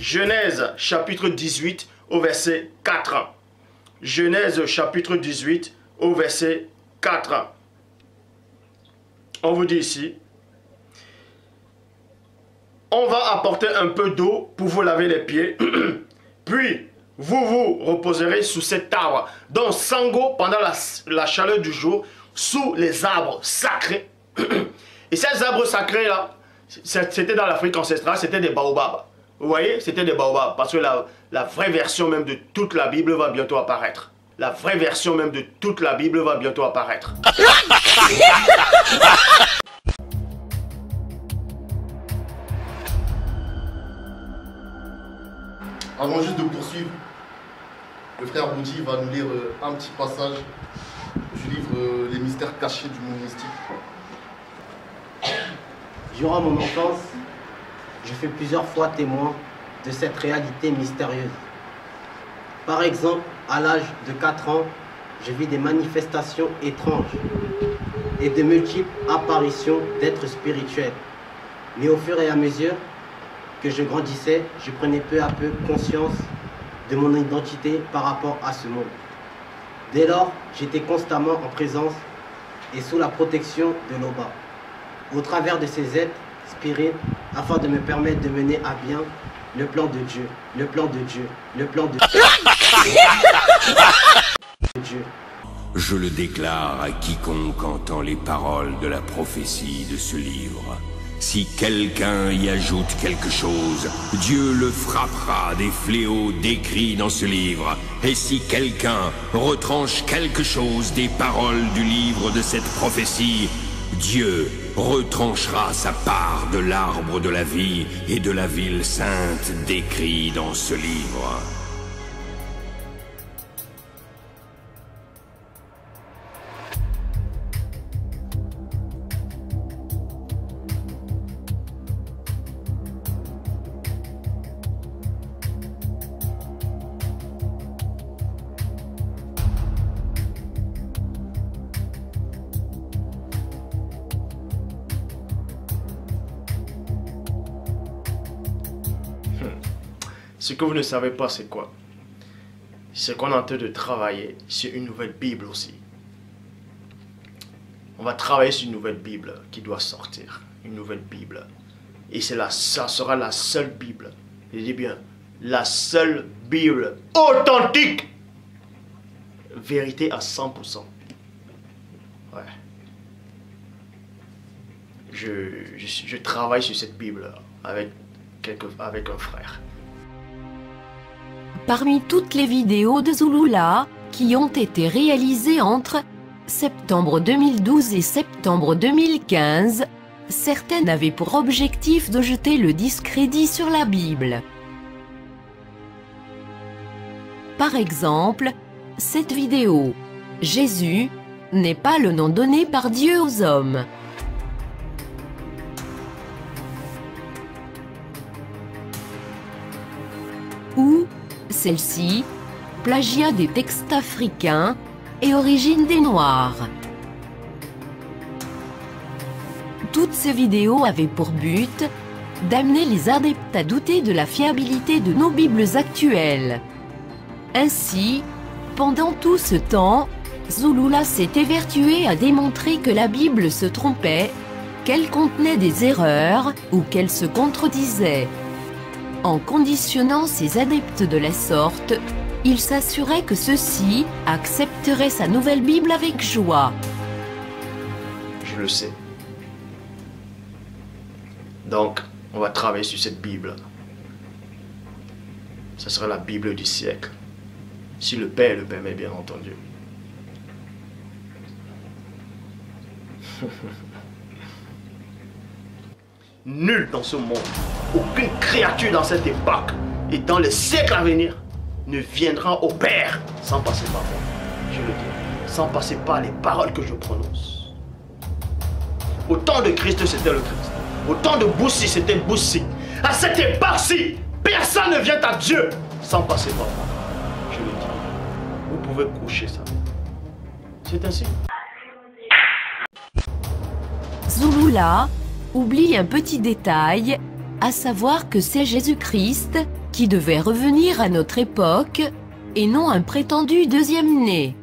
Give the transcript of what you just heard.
Genèse chapitre 18 au verset 4. Genèse chapitre 18 au verset 4. On vous dit ici, on va apporter un peu d'eau pour vous laver les pieds, puis vous vous reposerez sous cet arbre, donc sango pendant la chaleur du jour, sous les arbres sacrés. Et ces arbres sacrés là, c'était dans l'Afrique ancestrale, c'était des baobabs. Vous voyez, c'était des baobabs, parce que la vraie version même de toute la Bible va bientôt apparaître. La vraie version même de toute la Bible va bientôt apparaître. Avant juste de poursuivre, le frère Rudy va nous lire un petit passage du livre Les mystères cachés du monde mystique. Durant mon enfance, je fus plusieurs fois témoin de cette réalité mystérieuse. Par exemple, à l'âge de 4 ans, je vis des manifestations étranges et de multiples apparitions d'êtres spirituels. Mais au fur et à mesure que je grandissais, je prenais peu à peu conscience de mon identité par rapport à ce monde. Dès lors, j'étais constamment en présence et sous la protection de l'Oba, au travers de ces êtres spirites, afin de me permettre de mener à bien le plan de Dieu, le plan de Dieu, le plan de Dieu. Je le déclare à quiconque entend les paroles de la prophétie de ce livre. Si quelqu'un y ajoute quelque chose, Dieu le frappera des fléaux décrits dans ce livre. Et si quelqu'un retranche quelque chose des paroles du livre de cette prophétie, Dieu retranchera sa part de l'arbre de la vie et de la ville sainte décrits dans ce livre. Ce que vous ne savez pas, c'est quoi? C'est qu'on est en train de travailler sur une nouvelle Bible aussi. On va travailler sur une nouvelle Bible qui doit sortir. Une nouvelle Bible. Et ça sera la seule Bible. Je dis bien, la seule Bible authentique. Vérité à 100%. Ouais. Je travaille sur cette Bible avec un frère. Parmi toutes les vidéos de Zulula qui ont été réalisées entre septembre 2012 et septembre 2015, certaines avaient pour objectif de jeter le discrédit sur la Bible. Par exemple, cette vidéo « Jésus n'est pas le nom donné par Dieu aux hommes ». Ou celle-ci, plagiat des textes africains et origine des Noirs. Toutes ces vidéos avaient pour but d'amener les adeptes à douter de la fiabilité de nos Bibles actuelles. Ainsi, pendant tout ce temps, Zulula s'est évertué à démontrer que la Bible se trompait, qu'elle contenait des erreurs ou qu'elle se contredisait. En conditionnant ses adeptes de la sorte, il s'assurait que ceux-ci accepteraient sa nouvelle Bible avec joie. Je le sais. Donc, on va travailler sur cette Bible. Ce sera la Bible du siècle. Si le Père le permet, bien entendu. Nul dans ce monde, aucune créature dans cette époque et dans les siècles à venir ne viendra au Père sans passer par moi. Je le dis, sans passer par les paroles que je prononce. Au temps de Christ, c'était le Christ. Au temps de Boussi, c'était Boussi. À cette époque-ci, personne ne vient à Dieu sans passer par moi. Je le dis, vous pouvez coucher ça. C'est ainsi. Zulula oublie un petit détail, à savoir que c'est Jésus-Christ qui qui devait revenir à notre époque et non un prétendu deuxième né.